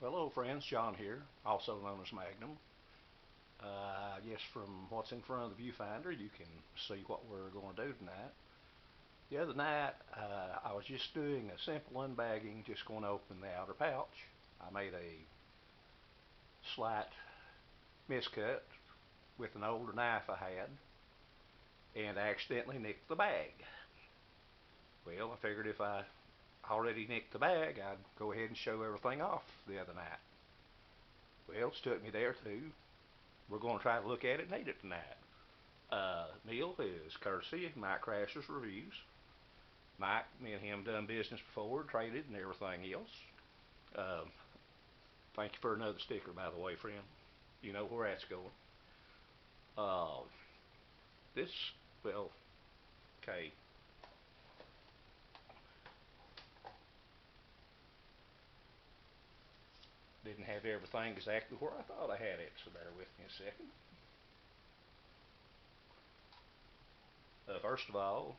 Well, hello friends, John here, also known as Magnum. I guess from what's in front of the viewfinder you can see what we're going to do tonight. The other night I was just doing a simple unbagging, just going to open the outer pouch. I made a slight miscut with an older knife I had and I accidentally nicked the bag. Well, I figured if I already nicked the bag, I'd go ahead and show everything off the other night. Well, it's took me there too. We're going to try to look at it and eat it tonight. Meal is courtesy of Mike Kreisher's Reviews. Mike, me and him done business before, traded and everything else. Um, Thank you for another sticker, by the way, friend. You know where that's going. Uh, this, well, okay. Didn't have everything exactly where I thought I had it, so bear with me a second. First of all,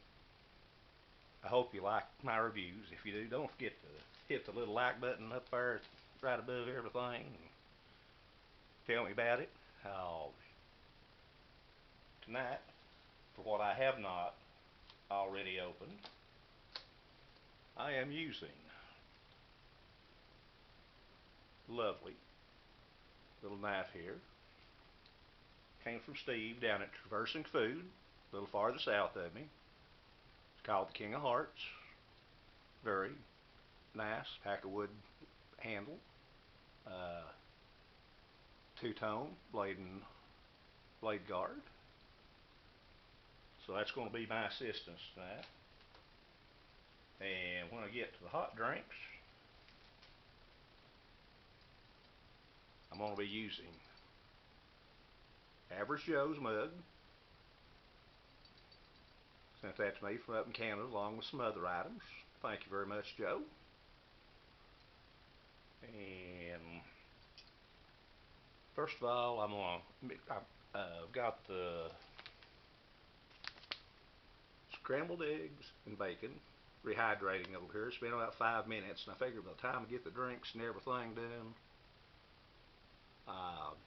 I hope you like my reviews. If you do, don't forget to hit the little like button up there right above everything. Tell me about it. Tonight, for what I have not already opened, I am using lovely little knife here. Came from Steve down at Traversing Food, a little farther south of me. It's called the King of Hearts. Very nice, pack of wood handle. Uh, Two-tone blade guard. So that's going to be my assistance tonight. And when I get to the hot drinks, I'm going to be using Average Joe's mug. Sent that to me from up in Canada along with some other items. Thank you very much, Joe. And first of all, I've got the scrambled eggs and bacon rehydrating over here. It's been about 5 minutes, and I figured by the time I get the drinks and everything done,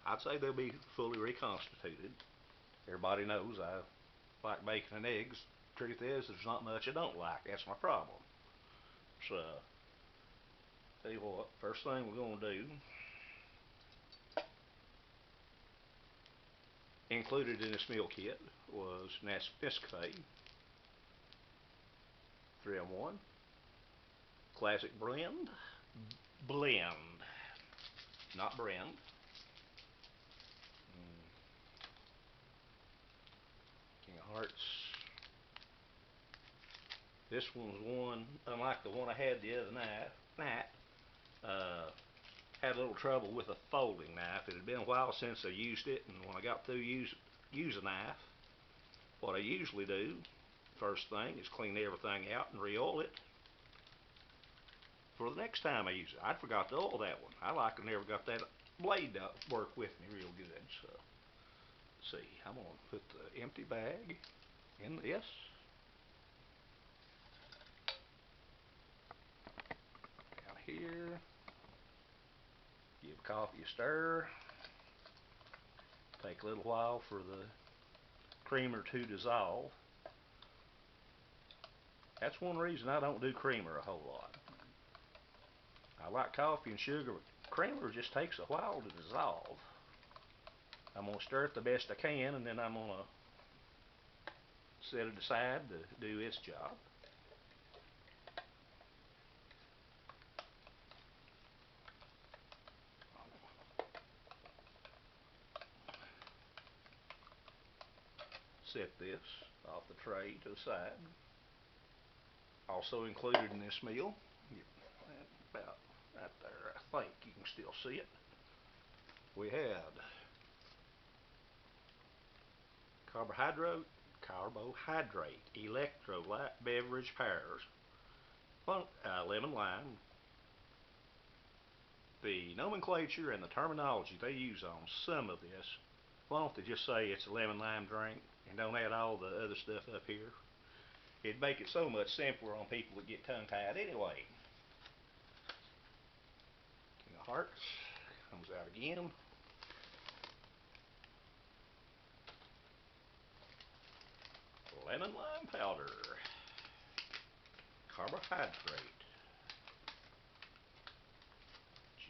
I'd say they'll be fully reconstituted. Everybody knows I like bacon and eggs. Truth is, there's not much I don't like. That's my problem. So, tell you what, first thing we're going to do, included in this meal kit was Nescafe 3-in-1 Classic Blend, not brand. King of Hearts. This one's one, unlike the one I had the other night, had a little trouble with a folding knife. It had been a while since I used it, and when I got through use a knife, what I usually do, first thing, is clean everything out and re-oil it for the next time I use it. I forgot to oil that one. I like I never got that blade to work with me real good. So, let's see, I'm going to put the empty bag in this. Down here. Give coffee a stir. Take a little while for the creamer to dissolve. That's one reason I don't do creamer a whole lot. I like coffee and sugar, but creamer just takes a while to dissolve. I'm going to stir it the best I can, and then I'm going to set it aside to do its job. Set this off the tray to the side. Also included in this meal, about right there, I think you can still see it, we had carbohydrate electrolyte beverage powders, lemon lime. The nomenclature and the terminology they use on some of this, why don't they just say it's a lemon lime drink and don't add all the other stuff up here? It'd make it so much simpler on people that get tongue tied anyway. hearts. Comes out again. Lemon lime powder. Carbohydrate.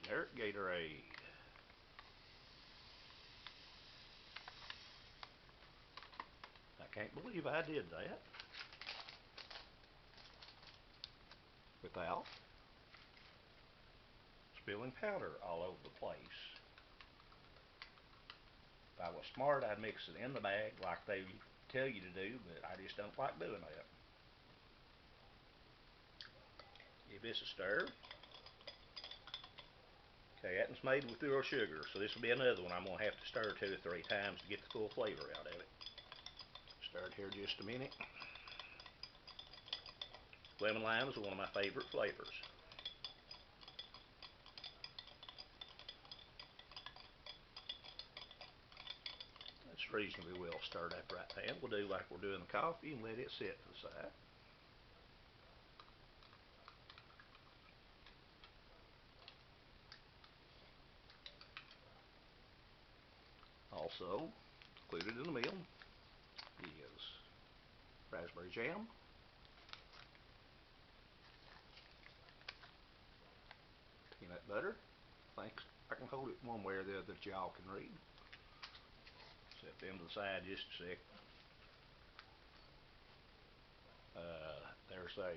Generic Gatorade. I can't believe I did that without spilling powder all over the place. If I was smart, I'd mix it in the bag like they tell you to do, but I just don't like doing that. Give this a stir. Okay, that one's made with zero sugar, so this will be another one I'm going to have to stir 2 or 3 times to get the full flavor out of it. Stir it here just a minute. Lemon lime is one of my favorite flavors. It's reasonably well stirred up right now. We'll do like we're doing the coffee and let it sit to the side. Also included in the meal is raspberry jam, peanut butter. I can hold it one way or the other that y'all can read. Set them to the side just a sec. There's a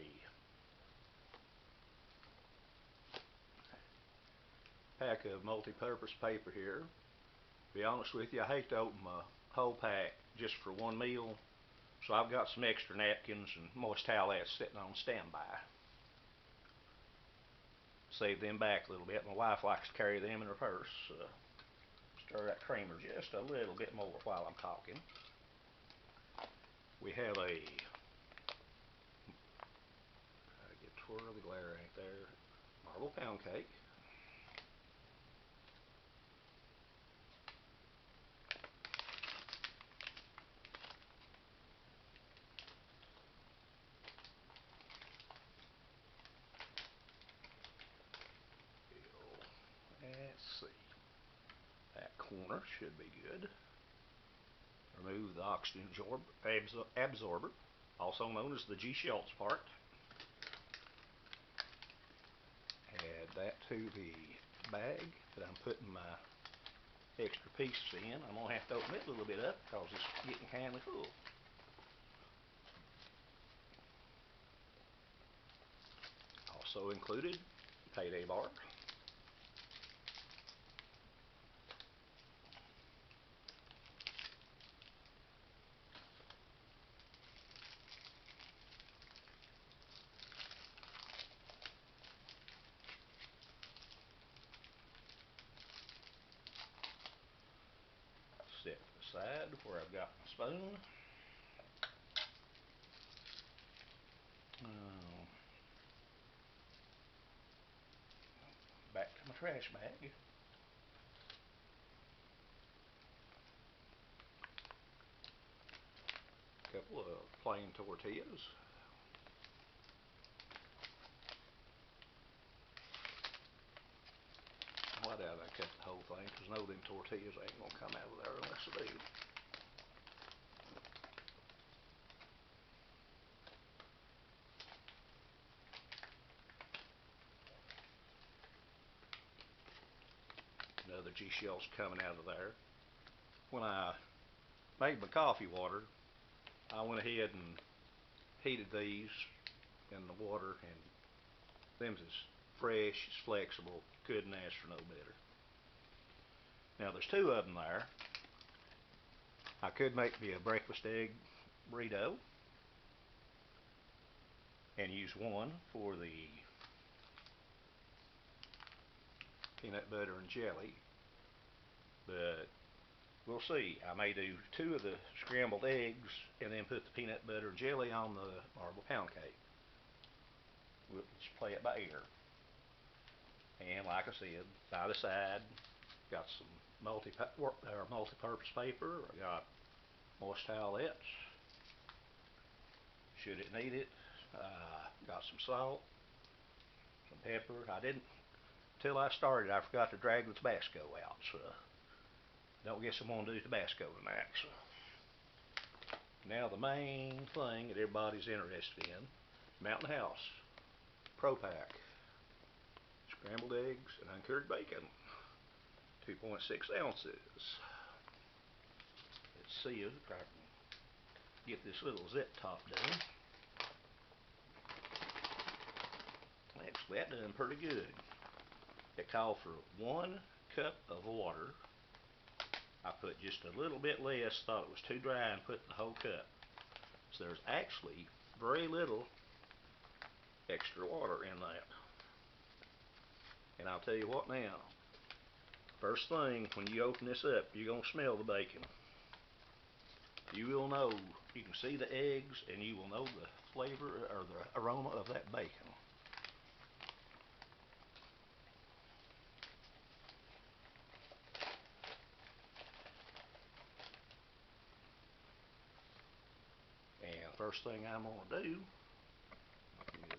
pack of multi-purpose paper here. To be honest with you, I hate to open a whole pack just for one meal, so I've got some extra napkins and moist towelettes sitting on standby. Save them back a little bit. My wife likes to carry them in her purse. Stir that creamer just a little bit more while I'm talking. We have a, try to get twirl, the glare ain't there, marble pound cake. Let's see. That corner should be good. Remove the oxygen absorber, also known as the G Schultz part. Add that to the bag that I'm putting my extra pieces in. I'm going to have to open it a little bit up because it's getting kind of full. Also included, payday bar. Set to the side where I've got my spoon. Back to my trash bag. A couple of plain tortillas. Why did I cut the whole thing? Because no, them tortillas ain't going to come out of there unless I do. Another G Schultz coming out of there. When I made my coffee water, I went ahead and heated these in the water, and them's as fresh, as flexible, couldn't ask for no better. Now there's 2 of them there. I could make me a breakfast egg burrito and use one for the peanut butter and jelly, but we'll see. I may do 2 of the scrambled eggs and then put the peanut butter and jelly on the marble pound cake. We'll just play it by ear. And like I said, by the side, got some multi-purpose paper. I got moist towelettes, should it need it. Got some salt, some pepper. I didn't Till I started, I forgot to drag the Tabasco out, so don't guess I'm gonna do Tabasco tonight. So now the main thing that everybody's interested in, Mountain House Pro Pack, scrambled eggs and uncured bacon, 2.6 ounces. Let's see if I can get this little zip top done. Actually, that done pretty good. It called for 1 cup of water. I put just a little bit less, thought it was too dry, and put the whole cup. So there's actually very little extra water in that. And I'll tell you what now, first thing when you open this up, you're going to smell the bacon. You will know, you can see the eggs, and you will know the flavor or the aroma of that bacon. And first thing I'm going to do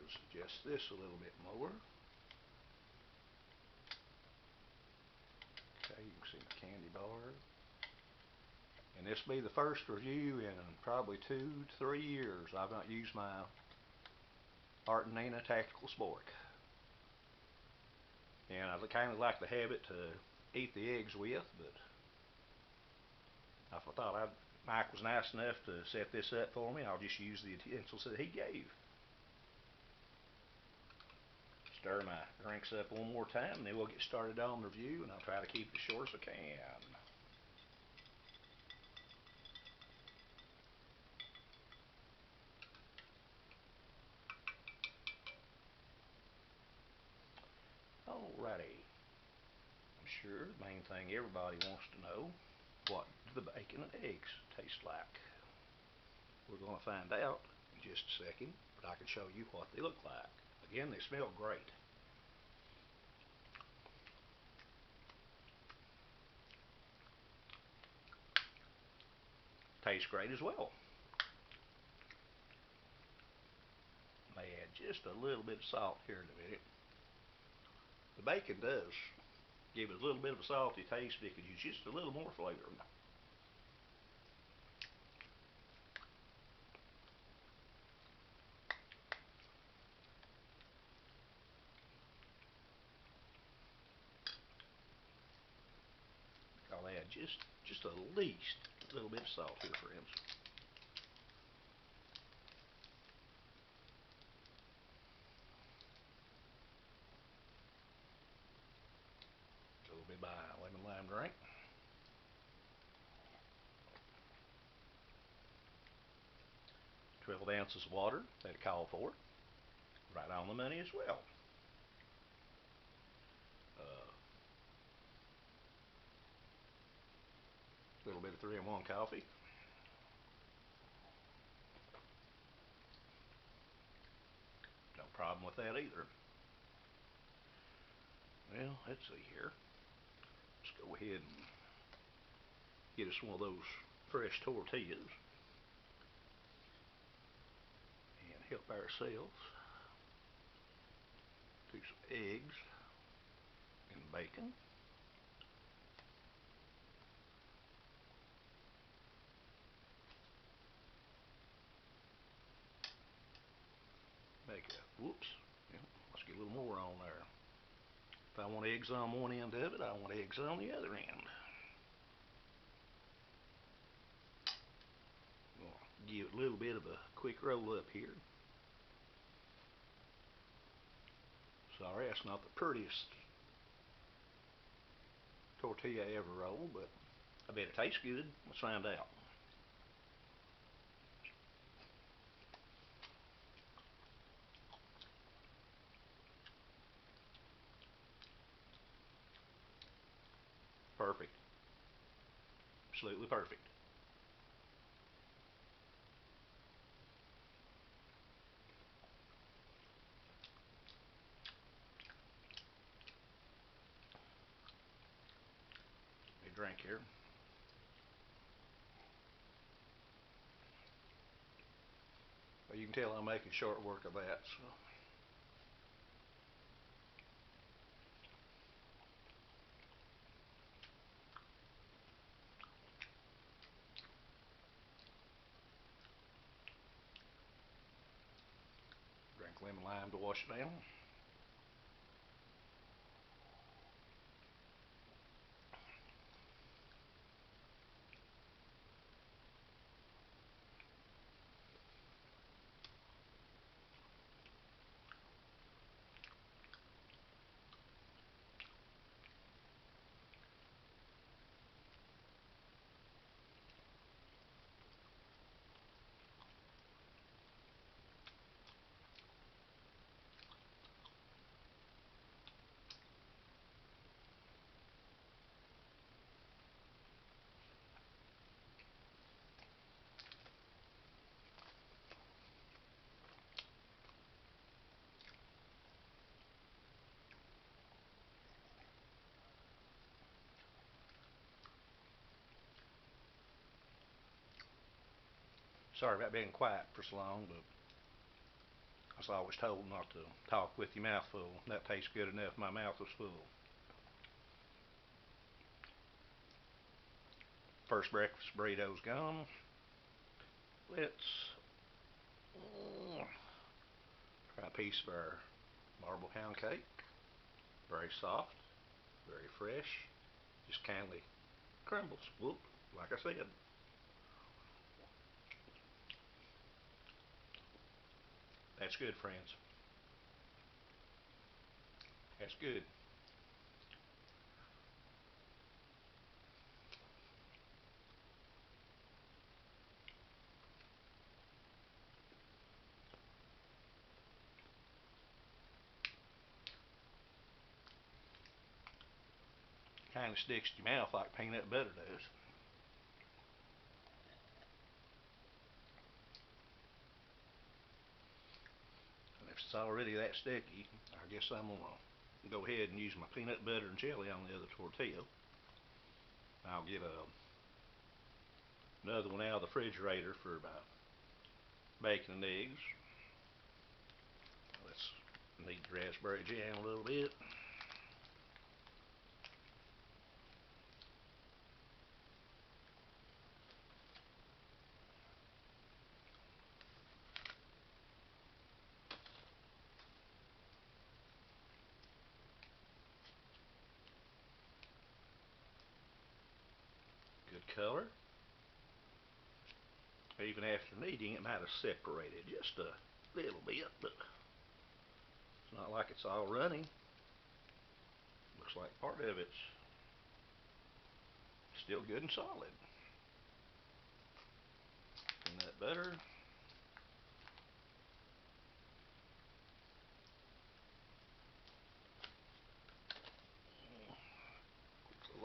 is adjust this a little bit more. Okay, you can see the candy bar. And this will be the first review in probably 2 to 3 years. I've not used my Art and Nina Tactical Spork. And I kind of like the habit to eat the eggs with, but I thought Mike was nice enough to set this up for me. I'll just use the utensils that he gave. Stir my drinks up one more time, and then we'll get started on the review, and I'll try to keep it as short as I can. Alrighty. I'm sure the main thing everybody wants to know, what do the bacon and eggs taste like? We're going to find out in just a second, but I can show you what they look like. Again, they smell great. Tastes great as well. May add just a little bit of salt here in a minute. The bacon does give it a little bit of a salty taste, but it could use just a little more flavor. I'll add just at least a little bit of salt here, friends. A little bit by lemon lime drink. 12 ounces of water that it called for. Right on the money as well. A little bit of 3-in-1 coffee. No problem with that either. Well, let's see here. Let's go ahead and get us one of those fresh tortillas and help ourselves to some eggs and bacon. Make a, whoops, yeah, let's get a little more on there. If I want eggs on one end of it, I want eggs on the other end. We'll give it a little bit of a quick roll up here. Sorry, that's not the prettiest tortilla I ever rolled, but I bet it tastes good. Let's find out. Perfect. Absolutely perfect. Let me drink here. Well, you can tell I'm making short work of that. So. Drink lemon lime to wash it down. Sorry about being quiet for so long, but I was always told not to talk with your mouth full. That tastes good enough. My mouth was full. First breakfast burrito's gone. Let's try a piece of our marble pound cake. Very soft, very fresh. Just kindly crumbles. Whoop, like I said. That's good, friends. That's good. Kind of sticks to your mouth like peanut butter does. And if it's already that sticky, I guess I'm going to go ahead and use my peanut butter and jelly on the other tortilla. I'll get another one out of the refrigerator for my bacon and eggs. Let's knead the raspberry jam a little bit. Good color. Even after kneading, it might have separated just a little bit, but it's not like it's all runny. Looks like part of it's still good and solid. Peanut butter.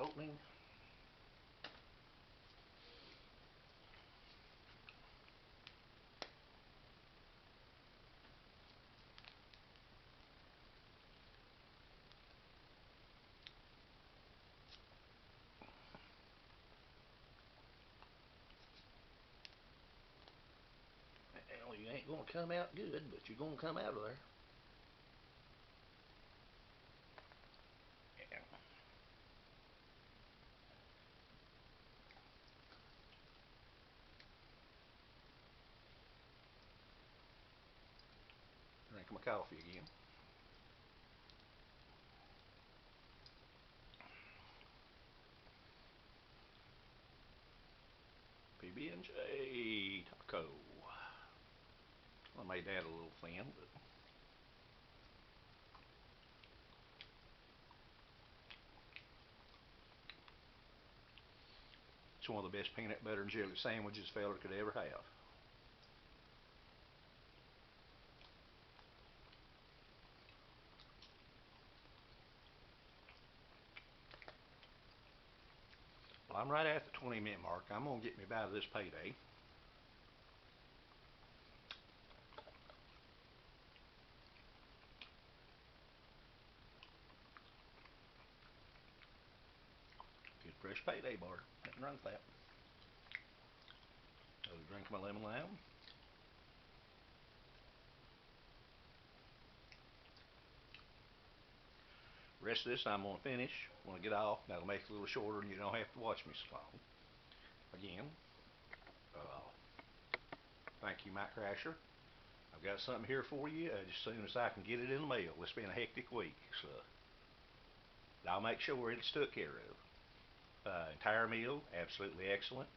Opening. Well, you ain't gonna come out good, but you're gonna come out of there. Yeah. Drink my coffee again. PB&J taco. I made that a little thin, but it's one of the best peanut butter and jelly sandwiches a fella could ever have. Well, I'm right at the 20-minute mark. I'm gonna get me about this payday. Good fresh payday bar. Nothing wrong with that. I'll drink my lemon lime. The rest of this I'm going to finish when I get off. That'll make it a little shorter and you don't have to watch me so long. Again, thank you, Mike Kreisher. I've got something here for you as soon as I can get it in the mail. It's been a hectic week, so I'll make sure it's took care of. Entire meal, absolutely excellent.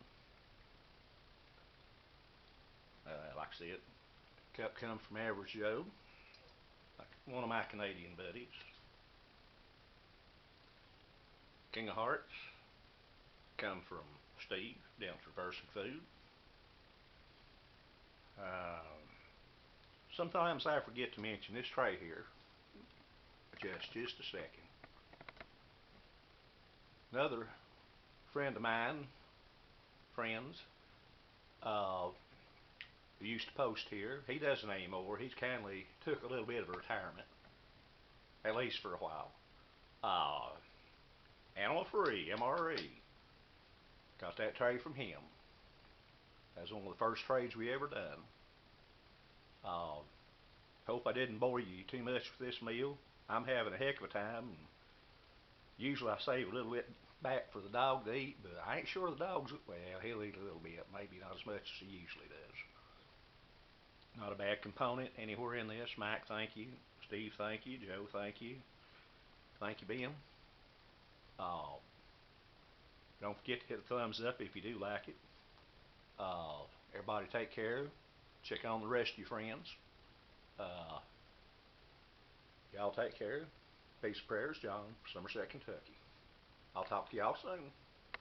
Like I said, cup come from Average Joe, like one of my Canadian buddies. King of Hearts come from Steve down at Reversing Food. Um, Sometimes I forget to mention this tray here. Just a second. Another friend of mine, friends, uh, who used to post here. He doesn't anymore. He's kindly took a little bit of a retirement, at least for a while. Uh, Animal Free, MRE. Got that tray from him. That was one of the first trades we ever done. Uh, Hope I didn't bore you too much with this meal. I'm having a heck of a time. Usually I save a little bit back for the dog to eat, but I ain't sure the dog's, well, he'll eat a little bit, maybe not as much as he usually does. Not a bad component anywhere in this. Mike, thank you. Steve, thank you. Joe, thank you. Thank you, Ben. Uh, don't forget to hit the thumbs up if you do like it. Uh, Everybody take care. Check on the rest of your friends. Uh, y'all take care. Peace and prayers, John, Somerset, Kentucky. I'll talk to y'all soon.